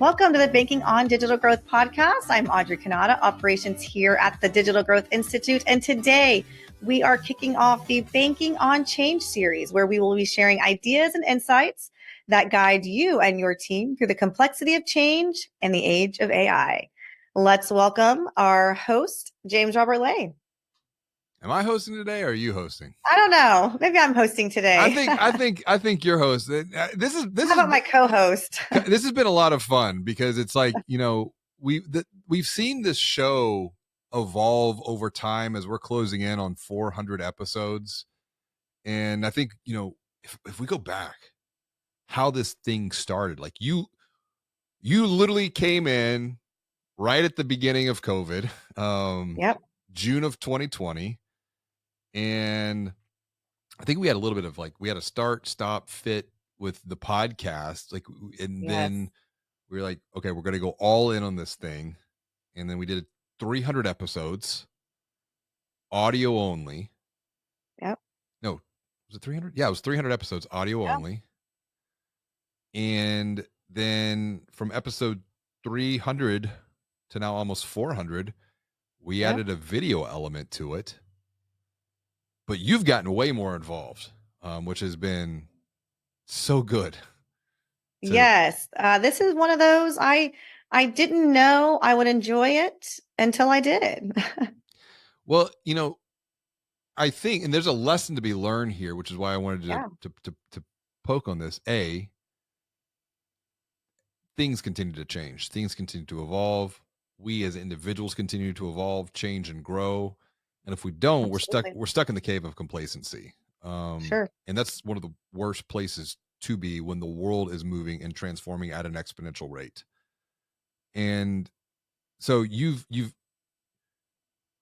Welcome to the Banking on Digital Growth podcast. I'm Audrey Kanata, operations here at the Digital Growth Institute. And today we are kicking off the Banking on Change series, where we will be sharing ideas and insights that guide you and your team through the complexity of change and the age of AI. Let's welcome our host, James Robert Lay. Am I hosting today or are you hosting? I don't know. Maybe I'm hosting today. I think you're hosting. How about my co-host? This has been a lot of fun because it's like, we've seen this show evolve over time as we're closing in on 400 episodes. And I think, if we go back how this thing started, like you literally came in right at the beginning of COVID, Yep. June of 2020. And I think we had a little bit of we had a start, stop, fit with the podcast. Then we were like, okay, we're going to go all in on this thing. And then we did 300 episodes, audio only. Yep. No, was it 300? Yeah, it was 300 episodes, audio only. And then from episode 300 to now almost 400, we added a video element to it. But you've gotten way more involved, which has been so good. Yes. This is one of those I didn't know I would enjoy it until I did. Well, I think, and there's a lesson to be learned here, which is why I wanted to poke on this. Things continue to change. Things continue to evolve. We as individuals continue to evolve, change, and grow. And if we don't, Absolutely. we're stuck in the cave of complacency. Sure. And that's one of the worst places to be when the world is moving and transforming at an exponential rate. And so you've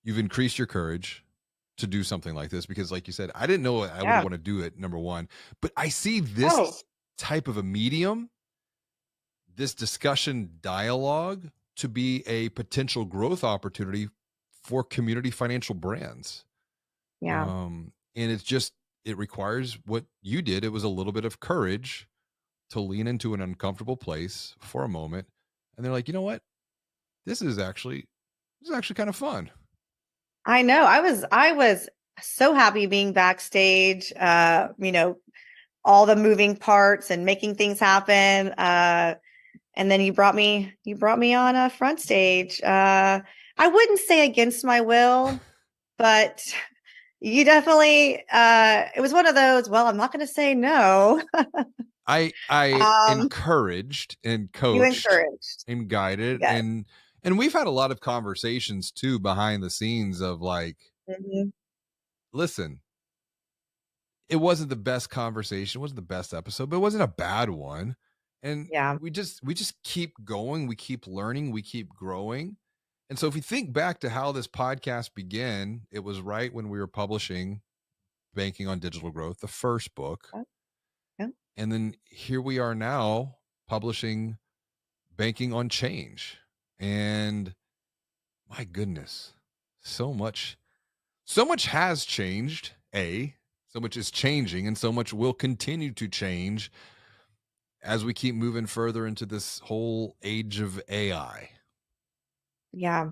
increased your courage to do something like this because, like you said, I didn't know I would want to do it, number one, but I see this type of a medium, this discussion dialogue, to be a potential growth opportunity for community financial brands. Yeah. And it requires what you did. It was a little bit of courage to lean into an uncomfortable place for a moment. And they're like, you know what? This is actually kind of fun. I know. I was so happy being backstage, all the moving parts and making things happen. And then you brought me on a front stage. I wouldn't say against my will, but you definitely, it was one of those, well, I'm not going to say no. I encouraged and coached and guided. And we've had a lot of conversations too behind the scenes of listen, it wasn't the best conversation, it wasn't the best episode, but it wasn't a bad one. And we just keep going, we keep learning, we keep growing. And so if you think back to how this podcast began, it was right when we were publishing Banking on Digital Growth, the first book. And then here we are now publishing Banking on Change. And my goodness, so much has changed. So much is changing, and so much will continue to change as we keep moving further into this whole age of AI. Yeah,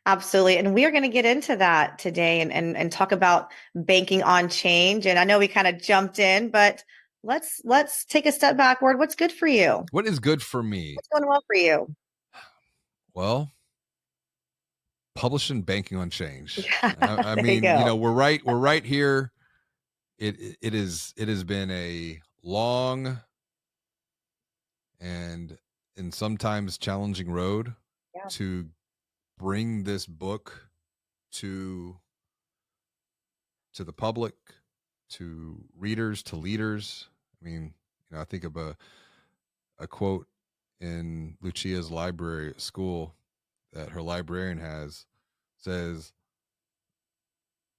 absolutely. And we are going to get into that today and talk about banking on change. And I know we kind of jumped in, but let's take a step backward. What's good for you? What is good for me? What's going well for you? Well, publishing Banking on Change. Yeah, I mean, we're right here. It has been a long and sometimes challenging road to bring this book to the public, to readers, to leaders. I mean, I think of a quote in Lucia's library at school that her librarian says,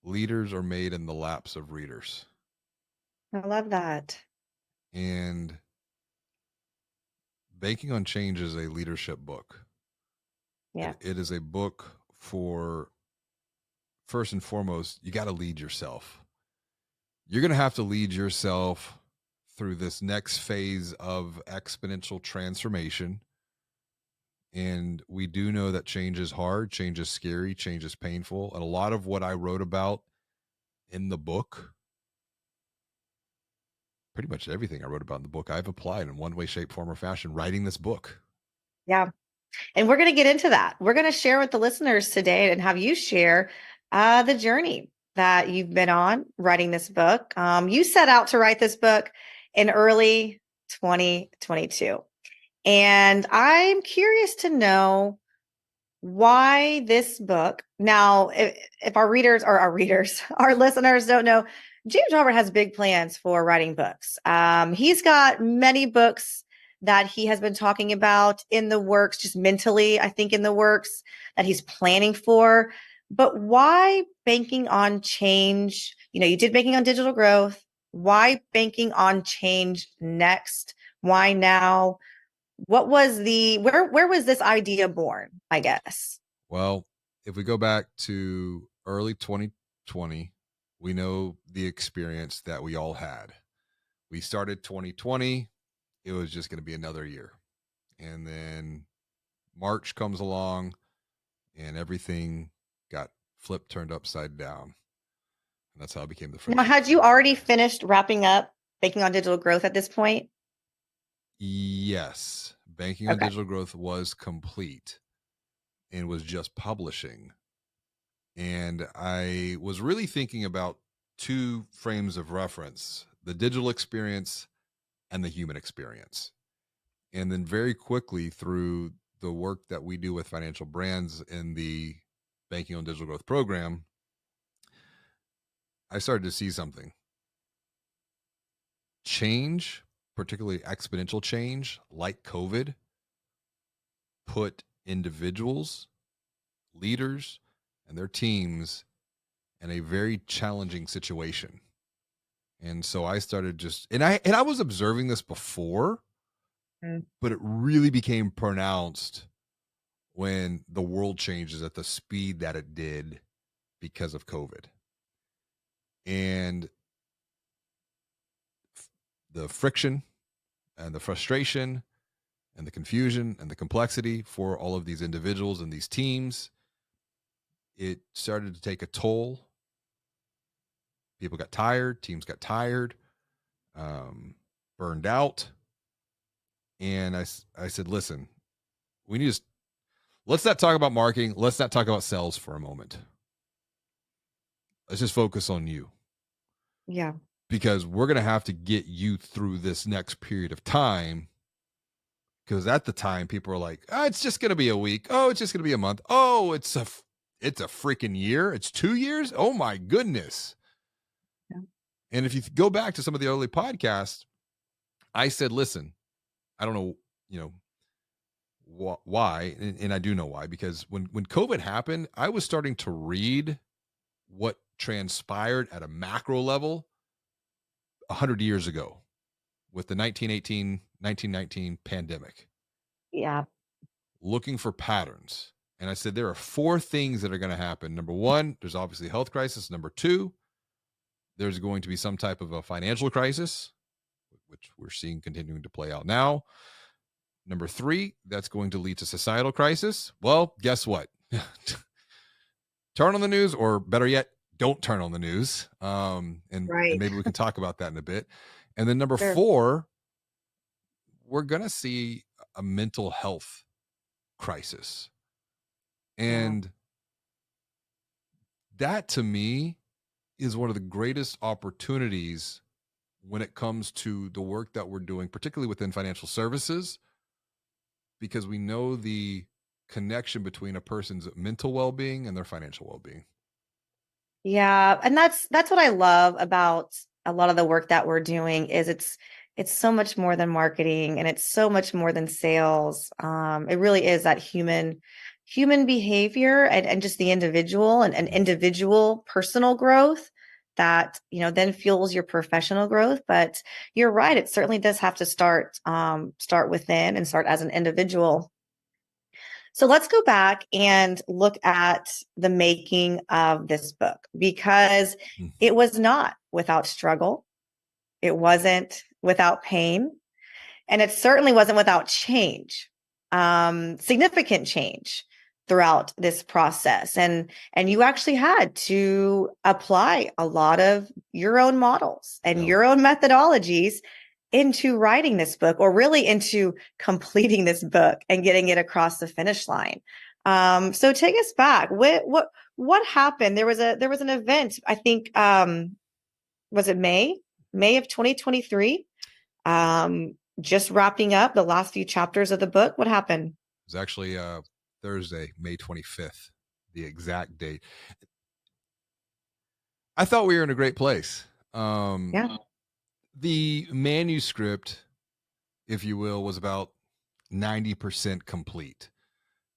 leaders are made in the laps of readers. I love that. And Banking on Change is a leadership book. Yeah. It is a book for, first and foremost, you got to lead yourself. You're going to have to lead yourself through this next phase of exponential transformation. And we do know that change is hard, change is scary, change is painful. And a lot of what I wrote about in the book, pretty much everything I wrote about in the book, I've applied in one way, shape, form, or fashion writing this book. Yeah. And we're going to get into that. We're going to share with the listeners today and have you share the journey that you've been on writing this book. You set out to write this book in early 2022. And I'm curious to know why this book. Now, if our readers or our readers, our listeners don't know, James Robert has big plans for writing books. He's got many books that he has been talking about in the works, just mentally, I think in the works that he's planning for. But why banking on change? You know, you did banking on digital growth. Why banking on change next? Why now? What was the where was this idea born, I guess? Well, if we go back to early 2020, we know the experience that we all had. We started 2020, it was just going to be another year. And then March comes along and everything got flipped, turned upside down. And that's how it became the Now, friction. had you already finished wrapping up Banking on Digital Growth at this point? Yes, Banking on Okay. Digital Growth was complete and was just publishing. And I was really thinking about two frames of reference: the digital experience and the human experience. And then very quickly, through the work that we do with financial brands in the Banking on Digital Growth program, I started to see something. Change, particularly exponential change, like COVID, put individuals, leaders, and their teams in a very challenging situation. And so I started just and I was observing this before, Mm. but it really became pronounced when the world changes at the speed that it did because of COVID. And the friction and the frustration and the confusion and the complexity for all of these individuals and these teams, it started to take a toll. People got tired, teams got tired, burned out. And I said, listen, we need to let's not talk about marketing. Let's not talk about sales for a moment. Let's just focus on you, Yeah. because we're going to have to get you through this next period of time. Because at the time, people were like, oh, it's just going to be a week. Oh, it's just going to be a month. Oh, it's a freaking year. It's 2 years. Oh my goodness. Yeah. And if you go back to some of the early podcasts, I said, listen, I don't know, you know, why, and I do know why, because when COVID happened, I was starting to read what transpired at a macro level 100 years ago with the 1919 pandemic, Yeah. looking for patterns. And I said, there are four things that are going to happen. Number one, there's obviously a health crisis. Number two, there's going to be some type of a financial crisis, which we're seeing continuing to play out now. Number three, that's going to lead to societal crisis. Well, guess what? Turn on the news, or better yet, don't turn on the news. And Right. maybe we can talk about that in a bit. And then number Sure. four, we're going to see a mental health crisis. Yeah. And that to me is one of the greatest opportunities when it comes to the work that we're doing, particularly within financial services, because we know the connection between a person's mental well-being and their financial well-being. Yeah, and that's what I love about a lot of the work that we're doing is it's so much more than marketing and it's so much more than sales. It really is that human behavior and just the individual and individual personal growth that, you know, then fuels your professional growth. But you're right, it certainly does have to start within and start as an individual. So let's go back and look at the making of this book because Mm. it was not without struggle. It wasn't without pain. And it certainly wasn't without change. significant change throughout this process. And you actually had to apply a lot of your own models and your own methodologies into writing this book, or really into completing this book and getting it across the finish line. So take us back. What happened? There was an event, I think, was it May of 2023? Just wrapping up the last few chapters of the book. What happened? It was actually Thursday, May 25th, the exact date. I thought we were in a great place. Yeah. The manuscript, if you will, was about 90% complete.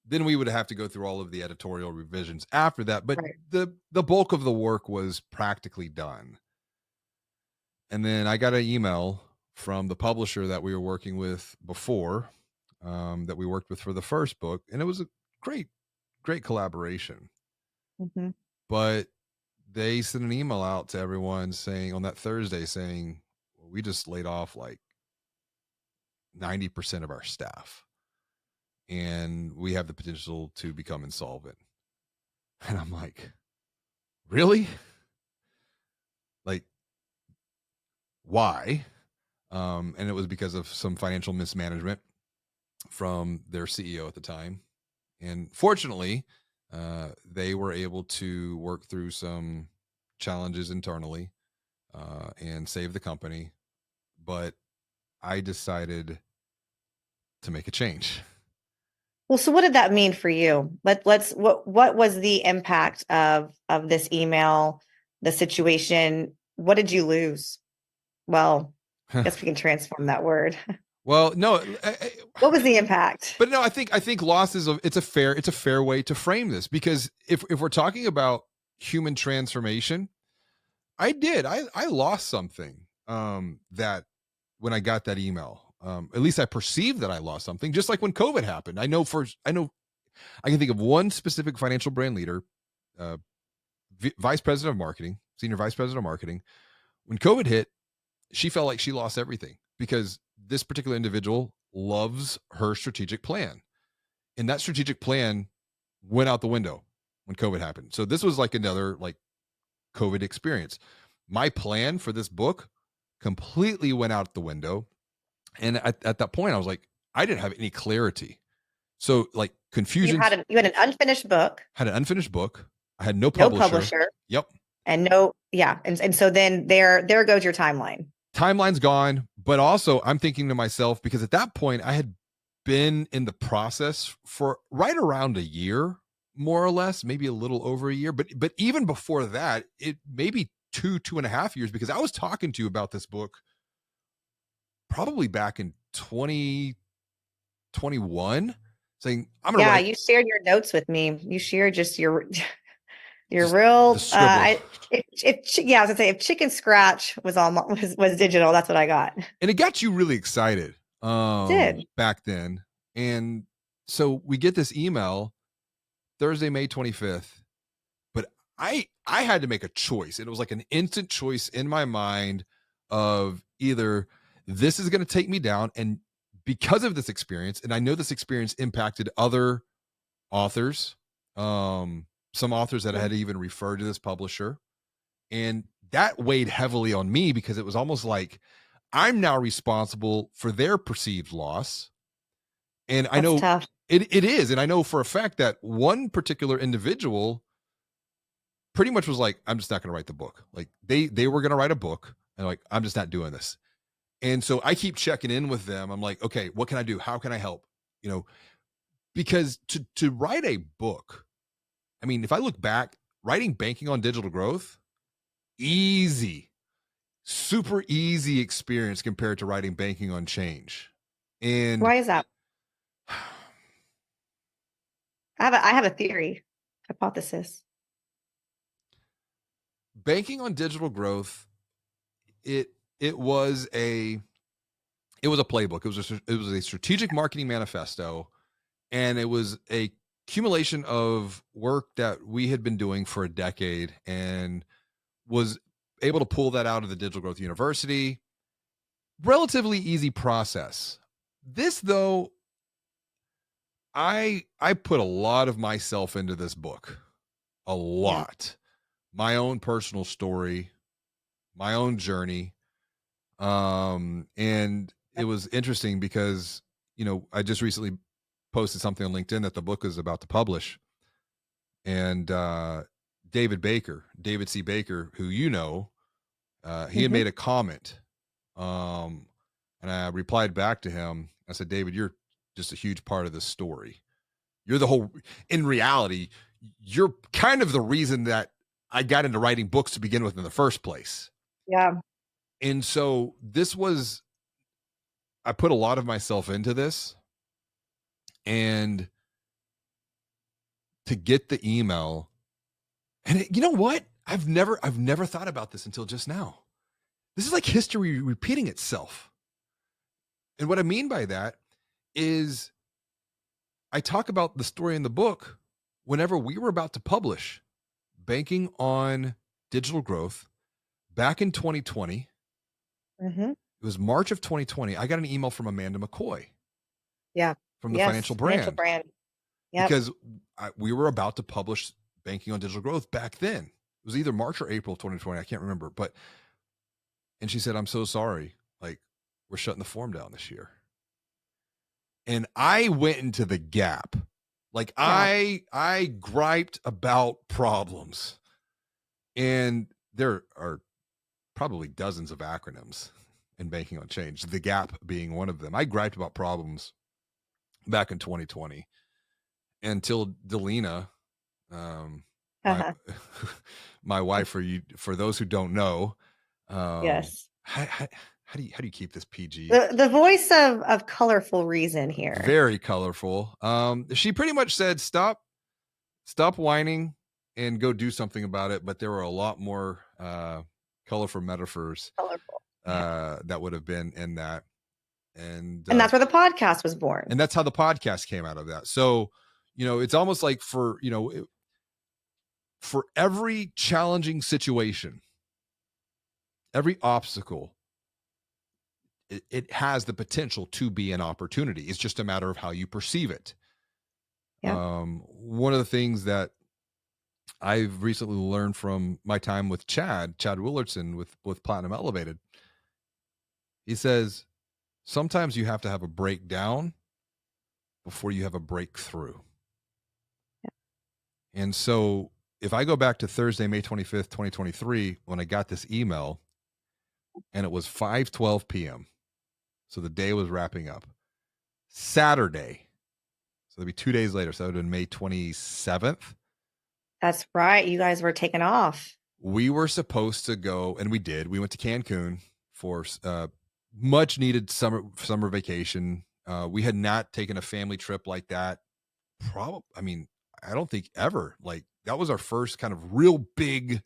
Then we would have to go through all of the editorial revisions after that, but Right. the bulk of the work was practically done. And then I got an email from the publisher that we were working with before, that we worked with for the first book, and it was a great collaboration. Mm-hmm. But they sent an email out to everyone saying on that Thursday saying, well, we just laid off like 90% of our staff and we have the potential to become insolvent. And I'm like, really? Like, why? And it was because of some financial mismanagement from their CEO at the time. And fortunately, they were able to work through some challenges internally and save the company. But I decided to make a change. Well, so what did that mean for you? What was the impact of this email, the situation? What did you lose? Well, I guess we can transform that word. Well, no, What was the impact? but no, I think loss is it's a fair way to frame this, because if we're talking about human transformation, I lost something that when I got that email. At least I perceived that I lost something, just like when COVID happened. I know I can think of one specific financial brand leader, uh, vice president of marketing, senior vice president of marketing. When COVID hit, she felt like she lost everything because this particular individual loves her strategic plan. And that strategic plan went out the window when COVID happened. So this was like another like COVID experience. My plan for this book completely went out the window. And at that point, I was like, I didn't have any clarity. So like confusion. You had an unfinished book, Had an unfinished book. I had no no publisher. publisher, Yep. and and so then there goes your timeline. Timeline's gone, but also I'm thinking to myself, because at that point I had been in the process for right around a year, more or less, maybe a little over a year. But even before that, it maybe 2.5 years, because I was talking to you about this book probably back in 2021, saying I'm gonna write. You shared your notes with me. You shared just your Just the real scribble. I was gonna say, if chicken scratch was digital, that's what I got. And it got you really excited It did. back then. And so we get this email Thursday, May 25th. But I had to make a choice. It was like an instant choice in my mind of either this is going to take me down, and because of this experience, and I know this experience impacted other authors, some authors that I had even referred to this publisher, and that weighed heavily on me because it was almost like I'm now responsible for their perceived loss. And I That's know tough. it is. And I know for a fact that one particular individual pretty much was like, I'm just not going to write the book. Like they were going to write a book, and like, I'm just not doing this. And so I keep checking in with them. I'm like, okay, what can I do? How can I help? You know, because to write a book, I mean, if I look back, writing Banking on Digital Growth, easy, super easy experience compared to writing Banking on Change. And Why is that? I have a theory, hypothesis. Banking on Digital Growth, it it was a it was a playbook. It was a strategic marketing manifesto, and it was a accumulation of work that we had been doing for a decade, and was able to pull that out of the Digital Growth University. Relatively easy process. This, though, I put a lot of myself into this book. A Yeah. lot. My own personal story, my own journey. And it was interesting because, I just recently posted something on LinkedIn that the book is about to publish. And David C. Baker, who he had Hmm. made a comment. And I replied back to him. I said, David, you're just a huge part of this story. You're the whole, in reality, you're kind of the reason that I got into writing books to begin with in the first place. Yeah. And so I put a lot of myself into this, and to get the email, and you know what? I've never thought about this until just now. This is like history repeating itself. And what I mean by that is I talk about the story in the book whenever we were about to publish Banking on Digital Growth back in 2020. Hmm. It was March of 2020. I got an email from Amanda McCoy Yeah. from the Financial Yes. Financial Brand brand. Yep. because we were about to publish Banking on Digital Growth back then. It was either March or April of 2020. I can't remember. And she said, I'm so sorry. Like, we're shutting the form down this year. And I went into the gap. Like Yeah. I griped about problems. And there are probably dozens of acronyms in banking on change, the gap being one of them. I griped about problems back in 2020 until Delina, my Uh-huh. my wife, for those who don't know, Yes. how do you keep this PG? The voice of colorful reason here. Very colorful. She pretty much said, stop whining and go do something about it. But there were a lot more colorful metaphors Colorful. Yeah. that would have been in that. And And that's where the podcast was born. and that's how the podcast came out of that. So, it's almost like for every challenging situation, every obstacle, it has the potential to be an opportunity. It's just a matter of how you perceive it. Yeah. One of the things that I've recently learned from my time with Chad Willardson with Platinum Elevated, he says sometimes you have to have a breakdown before you have a breakthrough. And so if I go back to Thursday, May 25th, 2023, when I got this email, and it was 5:12 p.m. So the day was wrapping up. Saturday, so it'd be 2 days later, so it would have been May 27th. That's right. You guys were taken off. We were supposed to go, and we did. We went to Cancun for much needed summer vacation. We had not taken a family trip like that. I don't think ever. Like, that was our first kind of real big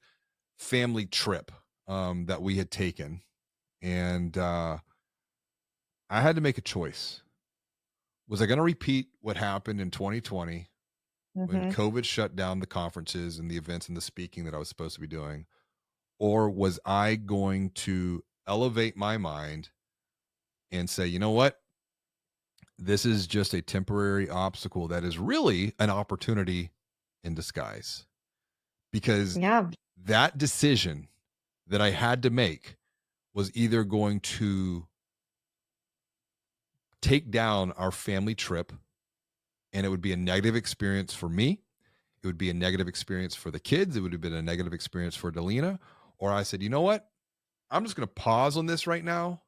family trip that we had taken. And I had to make a choice. Was I going to repeat what happened in 2020 when Hmm. COVID shut down the conferences and the events and the speaking that I was supposed to be doing? Or was I going to elevate my mind and say, you know what? This is just a temporary obstacle that is really an opportunity in disguise. Because Yeah. that decision that I had to make was either going to take down our family trip, and it would be a negative experience for me. It would be a negative experience for the kids. It would have been a negative experience for Delina. Or I said, you know what? I'm just going to pause on this right now,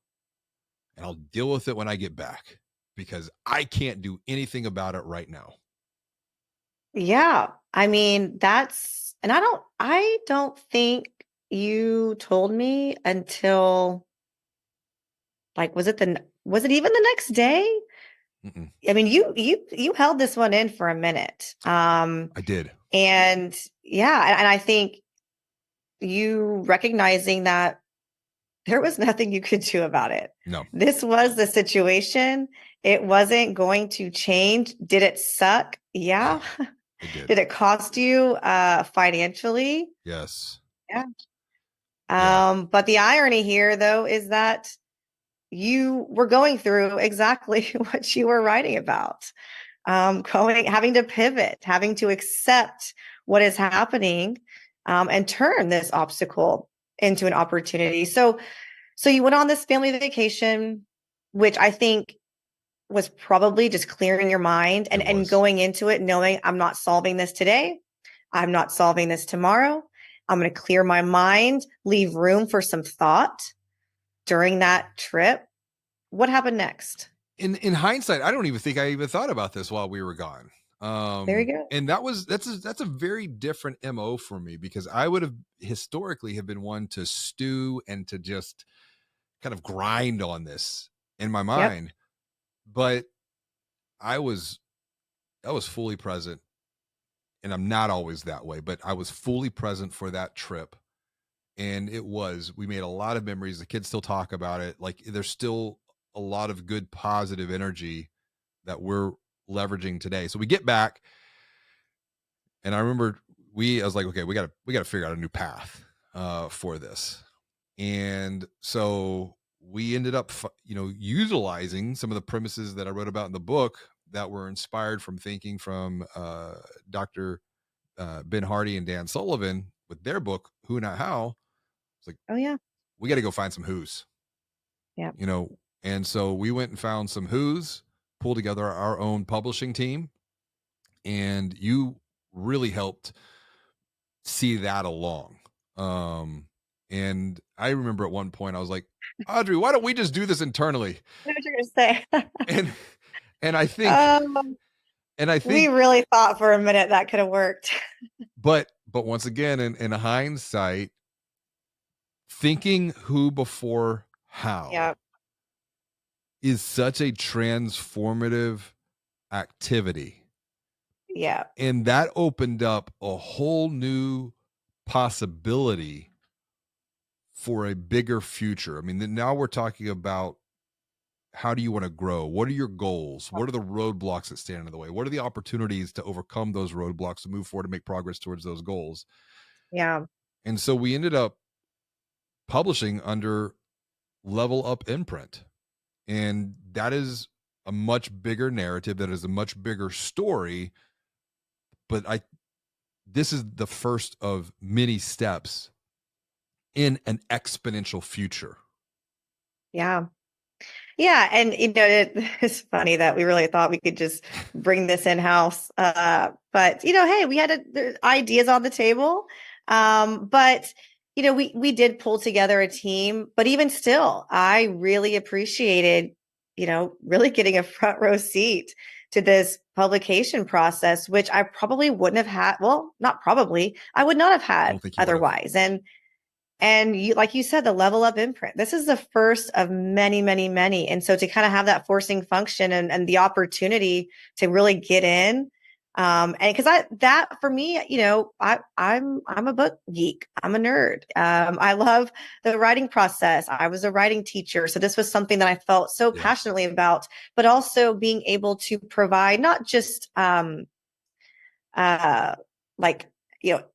and I'll deal with it when I get back because I can't do anything about it right now. Yeah. I mean, and I don't think you told me until like, was it even the next day? Mm-mm. I mean, you held this one in for a minute. I did. And yeah, and I think you recognizing that there was nothing you could do about it. No, This was the situation. It wasn't going to change. Did it suck? Yeah. it did. Did it cost you financially? Yes. Yeah. Yeah. But the irony here though is that you were going through exactly what you were writing about. having to pivot, having to accept what is happening, and turn this obstacle into an opportunity. So you went on this family vacation, which I think was probably just clearing your mind It and was. going into it knowing I'm not solving this today. I'm not solving this tomorrow. I'm going to clear my mind, leave room for some thought during that trip. What happened next? In hindsight, I don't even think I even thought about this while we were gone. There you go. And that's a very different MO for me, because I would have historically have been one to stew and to just kind of grind on this in my Yep. mind. But I was I was fully present, and I'm not always that way, but I was fully present for that trip. And we made a lot of memories. The kids still talk about it. Like, there's still a lot of good positive energy that we're leveraging today. So we get back, and I remember I was like, okay, we gotta figure out a new path for this. And so we ended up utilizing some of the premises that I wrote about in the book that were inspired from thinking from Dr. Ben Hardy and Dan Sullivan with their book Who Not How. It's like, Oh, yeah. we got to go find some who's, Yeah. and so we went and found some who's, pulled together our own publishing team, and you really helped see that along. And I remember at one point I was like, Audrey, why don't we just do this internally? I know what you're going to say. And and I think um, and I we think really thought for a minute that could have worked. but once again, in hindsight, thinking who before how Yeah. is such a transformative activity. Yeah. And that opened up a whole new possibility for a bigger future. I mean, now we're talking about, how do you want to grow? What are your goals? What are the roadblocks that stand in the way? What are the opportunities to overcome those roadblocks, to move forward and make progress towards those goals? Yeah. And so we ended up publishing under Level Up Imprint. And that is a much bigger narrative, that is a much bigger story. But this is the first of many steps in an exponential future. Yeah. Yeah, and it's funny that we really thought we could just bring this in house. But hey, we had ideas on the table. But we did pull together a team. But even still, I really appreciated, really getting a front row seat to this publication process, which I probably wouldn't have had. Well, not probably, I would not have I had don't think you would have. otherwise. And you, like you said, the level up imprint. This is the first of many, many, many. And so to kind of have that forcing function and the opportunity to really get in, and because that for me, I'm a book geek. I'm a nerd. I love the writing process. I was a writing teacher, so this was something that I felt so Yeah. passionately about, but also being able to provide not just uh like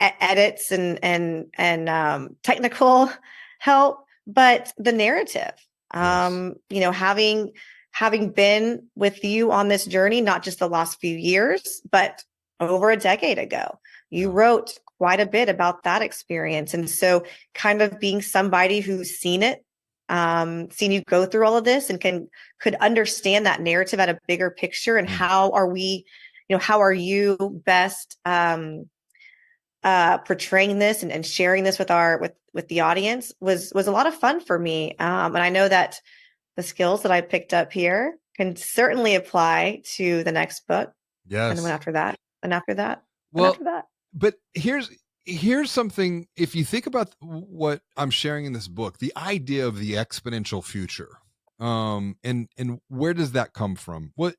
edits and technical help, but the narrative. Yes. Having been with you on this journey, not just the last few years, but over a decade ago, you Yeah. wrote quite a bit about that experience. And so kind of being somebody who's seen it, seen you go through all of this and could understand that narrative at a bigger picture, and Mm. how are you best portraying this and sharing this with the audience was a lot of fun for me. And I know that the skills that I picked up here can certainly apply to the next book, and the one Yes. after that, and after that, and Well, after that. but here's something. If you think about what I'm sharing in this book, the idea of the exponential future, and where does that come from? What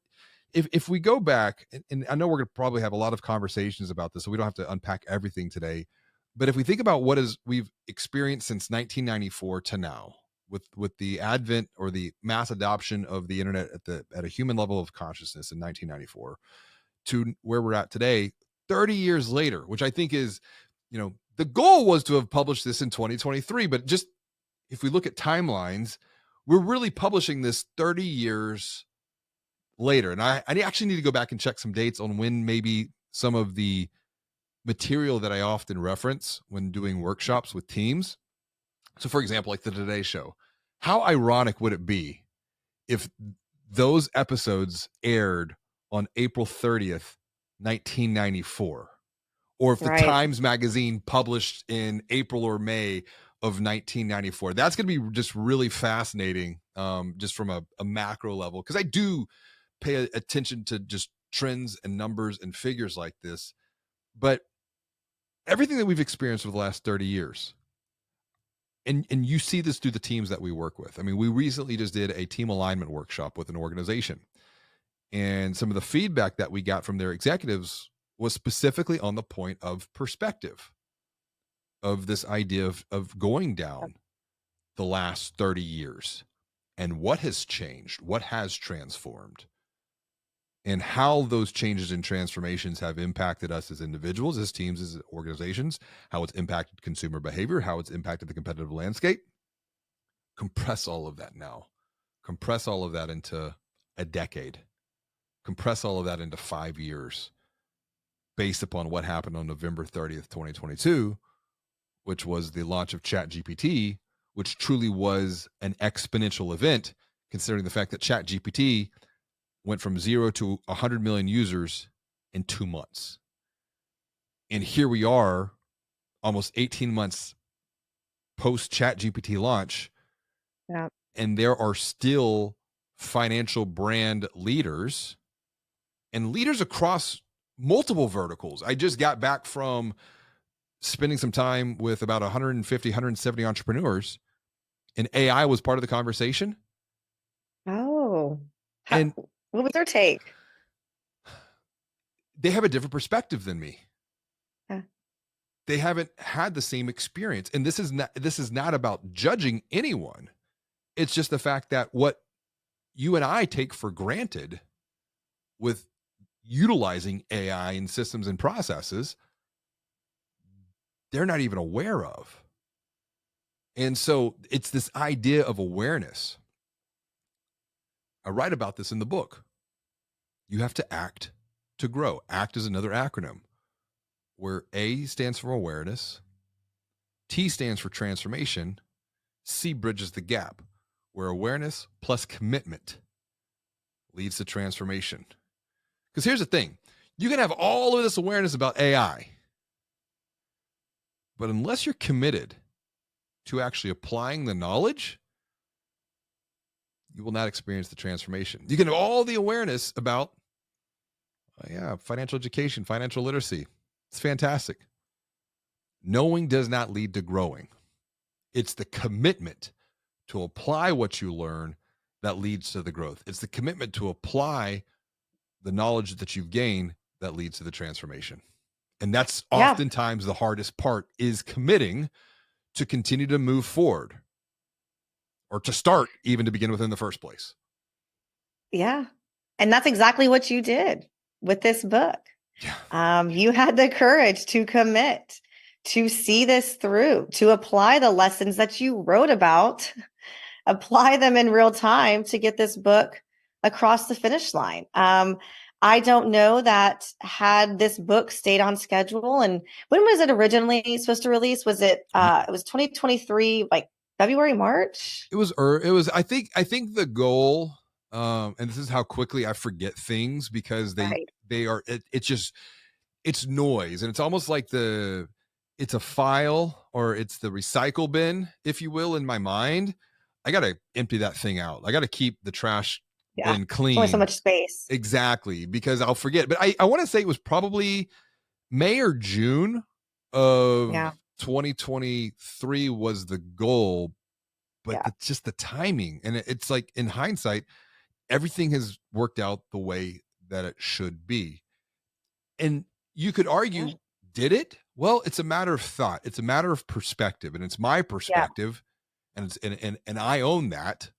if we go back, and I know we're going to probably have a lot of conversations about this, so we don't have to unpack everything today. But if we think about we've experienced since 1994 to now, with the advent or the mass adoption of the internet at a human level of consciousness in 1994 to where we're at today, 30 years later, which I think is, the goal was to have published this in 2023, but just if we look at timelines, we're really publishing this 30 years later. And I actually need to go back and check some dates on when maybe some of the material that I often reference when doing workshops with teams. So, for example, like the Today Show, how ironic would it be if those episodes aired on April 30th, 1994? Or if the Right. Times Magazine published in April or May of 1994. That's going to be just really fascinating, just from a macro level, because I do pay attention to just trends and numbers and figures like this. But everything that we've experienced over the last 30 years, and you see this through the teams that we work with. I mean, we recently just did a team alignment workshop with an organization, and some of the feedback that we got from their executives was specifically on the point of perspective, of this idea of going down the last 30 years and what has changed, what has transformed, and how those changes and transformations have impacted us as individuals, as teams, as organizations, how it's impacted consumer behavior, how it's impacted the competitive landscape. Compress all of that now. Compress all of that into a decade. Compress all of that into 5 years based upon what happened on November 30th, 2022, which was the launch of ChatGPT, which truly was an exponential event, considering the fact that ChatGPT went from 0 to 100 million users in 2 months. And here we are, almost 18 months post ChatGPT launch, Yeah. and there are still financial brand leaders and leaders across multiple verticals. I just got back from spending some time with about 150, 170 entrepreneurs, and AI was part of the conversation. Oh, And what was their take? they have a different perspective than me. Yeah. They haven't had the same experience. And this is not about judging anyone. It's just the fact that what you and I take for granted with utilizing AI and systems and processes, they're not even aware of. And so it's this idea of awareness. I write about this in the book. You have to act to grow. ACT is another acronym where A stands for awareness, T stands for transformation, C bridges the gap, where awareness plus commitment leads to transformation. Because here's the thing, you can have all of this awareness about AI, but unless you're committed to actually applying the knowledge, you will not experience the transformation. You can have all the awareness about, financial education, financial literacy. It's fantastic. Knowing does not lead to growing. It's the commitment to apply what you learn that leads to the growth. It's the commitment to apply the knowledge that you've gained that leads to the transformation. And that's Yeah. oftentimes the hardest part, is committing to continue to move forward, or to start even to begin with in the first place. Yeah. And that's exactly what you did with this book. Yeah. You had the courage to commit, to see this through, to apply the lessons that you wrote about, apply them in real time to get this book across the finish line. I don't know that had this book stayed on schedule, and when was it originally supposed to release? Was it it was 2023, like February, March? It was I think the goal, and this is how quickly I forget things, because Right. they are it's just, it's noise, and it's almost like it's a file, or it's the recycle bin, if you will, in my mind. I got to empty that thing out. I got to keep the trash Yeah. bin It's only so clean. much space. Exactly, because I'll forget. But I want to say it was probably May or June of Yeah. 2023 was the goal, but Yeah. it's just the timing. And it's like, in hindsight, everything has worked out the way that it should be. And you could Yeah. argue, did it? Well, it's a matter of thought. It's a matter of perspective, and it's my Yeah. perspective, and it's and I own that.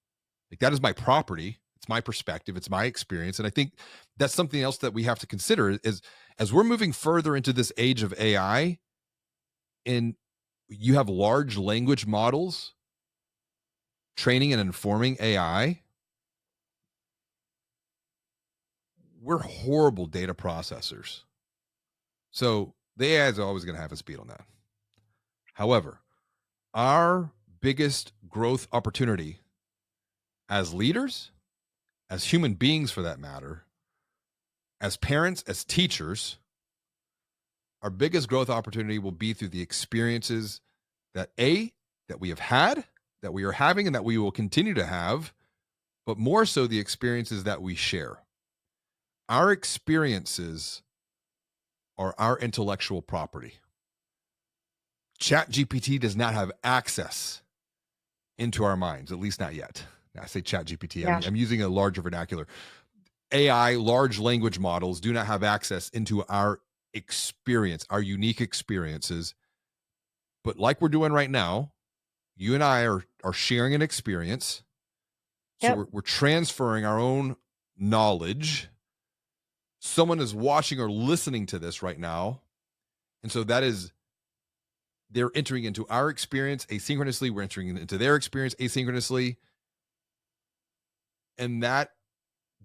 Like, that is my property. It's my perspective. It's my experience. And I think that's something else that we have to consider is, as we're moving further into this age of AI, and you have large language models training and informing AI, we're horrible data processors. So the AI is always going to have a speed on that. However, our biggest growth opportunity as leaders, as human beings for that matter, as parents, as teachers, our biggest growth opportunity will be through the experiences that that we have had, that we are having, and that we will continue to have, but more so the experiences that we share. Our experiences are our intellectual property. ChatGPT does not have access into our minds, at least not yet. I say ChatGPT, Yeah. I'm using a larger vernacular. AI, large language models, do not have access into our experience, our unique experiences. But like we're doing right now, you and I are sharing an experience. So Yep. we're transferring our own knowledge. Someone is watching or listening to this right now. And so that is, they're entering into our experience asynchronously. We're entering into their experience asynchronously. And that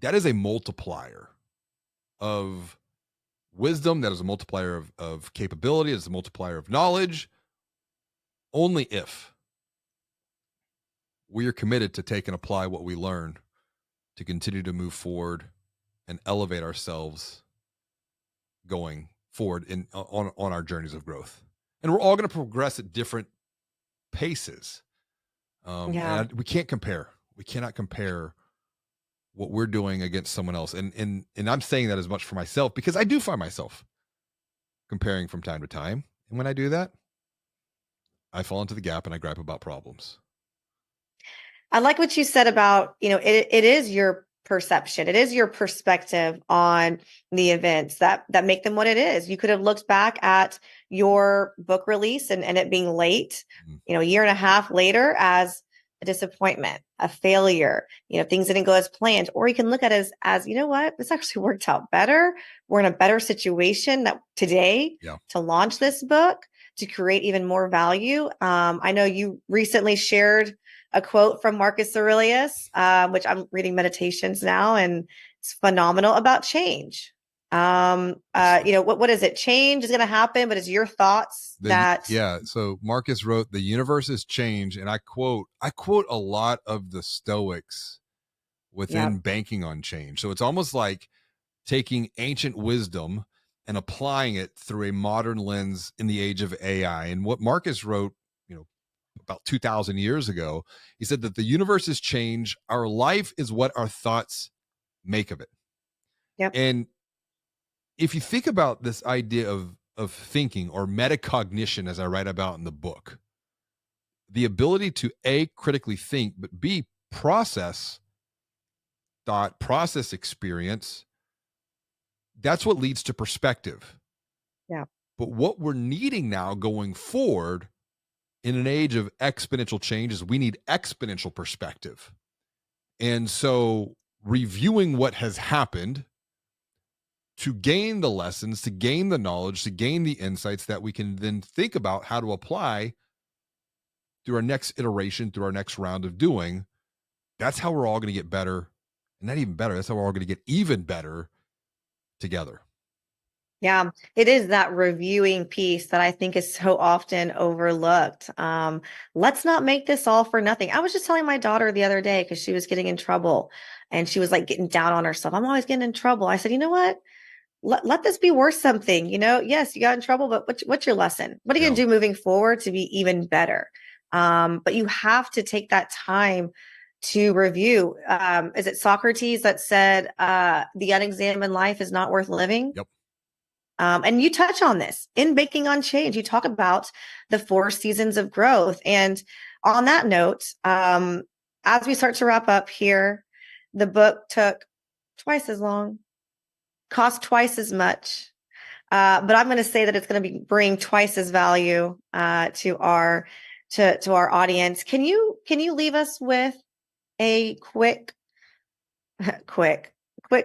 is a multiplier of wisdom. That is a multiplier of capability. It's a multiplier of knowledge. Only if we are committed to take and apply what we learn to continue to move forward and elevate ourselves going forward on our journeys of growth. And we're all going to progress at different paces. Yeah. We can't compare. We cannot compare what we're doing against someone else. And I'm saying that as much for myself because I do find myself comparing from time to time. And when I do that, I fall into the gap and I gripe about problems. I like what you said about, it is your perception. It is your perspective on the events that make them what it is. You could have looked back at your book release and it being late, a year and a half later as a disappointment, a failure, things didn't go as planned. Or you can look at it as, you know what, this actually worked out better. We're in a better situation that today to launch this book, to create even more value. I know you recently shared a quote from Marcus Aurelius, which I'm reading Meditations now, and it's phenomenal about change. What is it? Change is going to happen, but it's your thoughts that. So Marcus wrote, "The universe is change," and I quote a lot of the Stoics within banking on change. So it's almost like taking ancient wisdom and applying it through a modern lens in the age of AI. And what Marcus wrote, about 2,000 years ago, he said that the universe is change. Our life is what our thoughts make of it. Yep. And if you think about this idea of thinking or metacognition, as I write about in the book, the ability to A, critically think, but B, process thought, process experience, that's what leads to perspective. Yeah. But what we're needing now going forward in an age of exponential change is we need exponential perspective. And so reviewing what has happened to gain the lessons, to gain the knowledge, to gain the insights that we can then think about how to apply through our next iteration, through our next round of doing. That's how we're all going to get better. And not even better. That's how we're all going to get even better together. Yeah, it is that reviewing piece that I think is so often overlooked. Let's not make this all for nothing. I was just telling my daughter the other day because she was getting in trouble and she was like getting down on herself. I'm always getting in trouble. I said, you know what? Let this be worth something. Yes, you got in trouble, but what's your lesson? What are you going to do moving forward to be even better? But you have to take that time to review. Is it Socrates that said, the unexamined life is not worth living? Yep. And you touch on this in Baking on Change. You talk about the 4 seasons of growth. And on that note, as we start to wrap up here, the book took twice as long, cost twice as much. But I'm going to say that it's going to bring twice as value to our audience. Can you leave us with a quick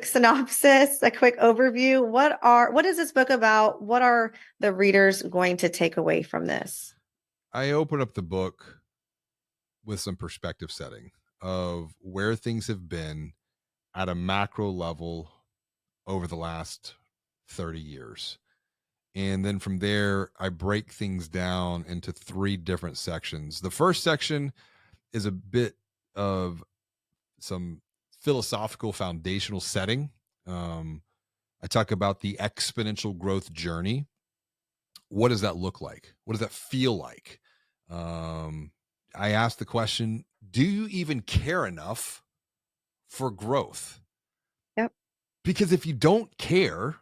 synopsis, a quick overview? What is this book about? What are the readers going to take away from this? I open up the book with some perspective setting of where things have been at a macro level over the last 30 years. And then from there, I break things down into 3 different sections. The first section is a bit of some philosophical foundational setting. I talk about the exponential growth journey. What does that look like? What does that feel like? I ask the question, do you even care enough for growth? Yep. Because if you don't care,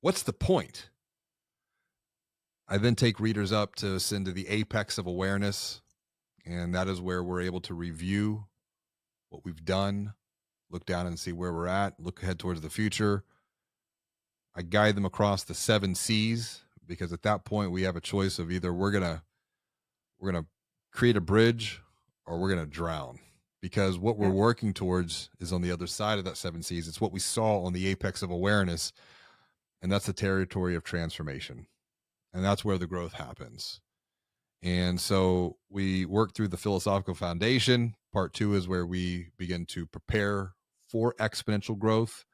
what's the point? I then take readers up to ascend to the apex of awareness. And that is where we're able to review what we've done, look down and see where we're at, look ahead towards the future. I guide them across the 7 C's, because at that point we have a choice of either we're gonna create a bridge or we're gonna drown. Because what we're Yep. working towards is on the other side of that 7 C's. It's what we saw on the apex of awareness, and that's the territory of transformation. And that's where the growth happens. And so we work through the philosophical foundation. Part 2 is where we begin to prepare for exponential growth.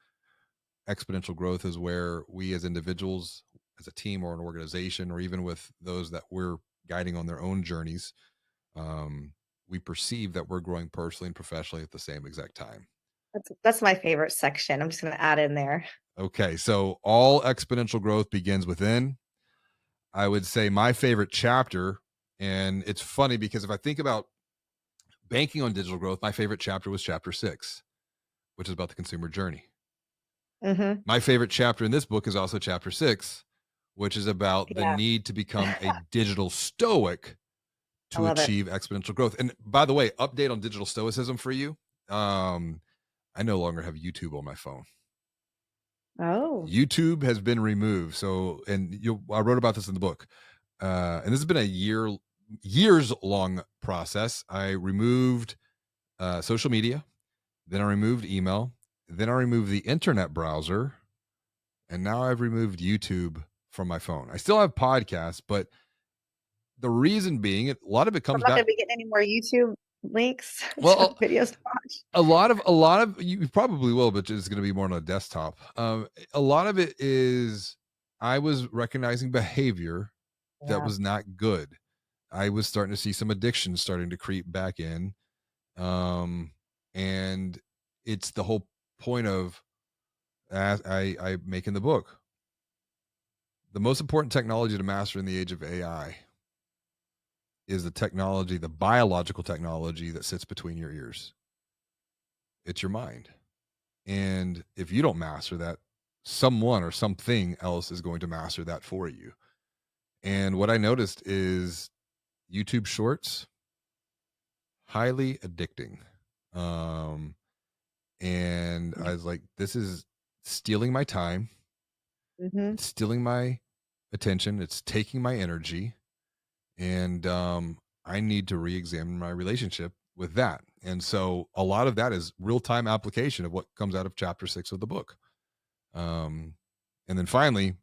Exponential growth is where we as individuals, as a team or an organization, or even with those that we're guiding on their own journeys, we perceive that we're growing personally and professionally at the same exact time. That's my favorite section. I'm just going to add in there. Okay, so all exponential growth begins within. I would say my favorite chapter, and it's funny because if I think about banking on digital growth, my favorite chapter was chapter 6, which is about the consumer journey. Mm-hmm. My favorite chapter in this book is also chapter 6, which is about the Yeah. need to become a digital stoic I to love it. achieve exponential growth. And by the way, update on digital stoicism for you. I no longer have YouTube on my phone. Oh. YouTube has been removed. So, and I wrote about this in the book. And this has been a years long process. I removed social media, then I removed email, then I removed the internet browser, and now I've removed YouTube from my phone. I still have podcasts, but the reason being, a lot of it I'm comes not going back. to be getting any more YouTube links, Well, videos to watch. a lot of you probably will, but it's going to be more on a desktop. A lot of it is I was recognizing behavior that Yeah. was not good. I was starting to see some addictions starting to creep back in. And it's the whole point of, as I make in the book, the most important technology to master in the age of AI is the technology, the biological technology that sits between your ears. It's your mind. And if you don't master that, someone or something else is going to master that for you. And what I noticed is YouTube shorts, highly addicting. Um, and I was like, this is stealing my time. Mm-hmm. It's stealing my attention. It's taking my energy. And I need to re-examine my relationship with that. And so a lot of that is real-time application of what comes out of chapter 6 of the book. And then finally,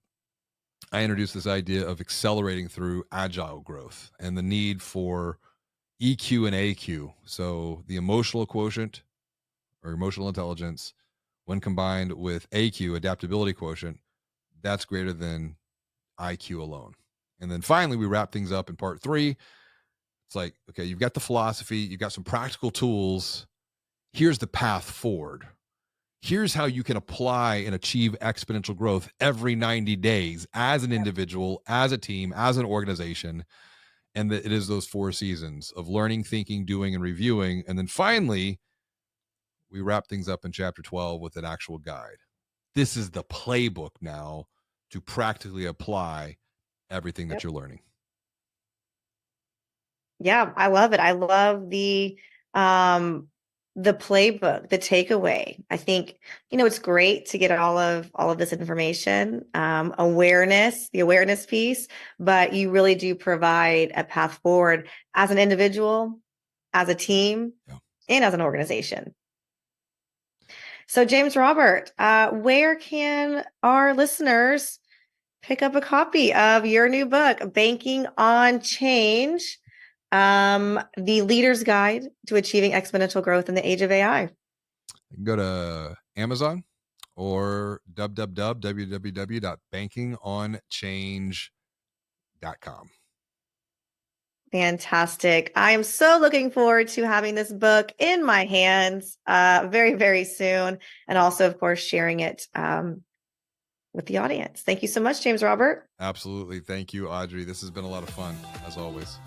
I introduced this idea of accelerating through agile growth and the need for EQ and AQ. So the emotional quotient or emotional intelligence, when combined with AQ, adaptability quotient, that's greater than IQ alone. And then finally, we wrap things up in part 3. It's like, okay, you've got the philosophy, you've got some practical tools. Here's the path forward. Here's how you can apply and achieve exponential growth every 90 days as an individual, as a team, as an organization. And that it is those 4 seasons of learning, thinking, doing, and reviewing. And then finally, we wrap things up in chapter 12 with an actual guide. This is the playbook now to practically apply everything that Yep. you're learning. Yeah, I love it. I love the playbook, the takeaway. I think, it's great to get all of this information, awareness, the awareness piece, but you really do provide a path forward as an individual, as a team, Yeah. and as an organization. So, James Robert, where can our listeners pick up a copy of your new book, Banking on Change, the Leader's Guide to Achieving Exponential Growth in the Age of AI? You can go to Amazon or www.bankingonchange.com. Fantastic. I am so looking forward to having this book in my hands very, very soon. And also, of course, sharing it with the audience. Thank you so much, James Robert. Absolutely. Thank you, Audrey. This has been a lot of fun, as always.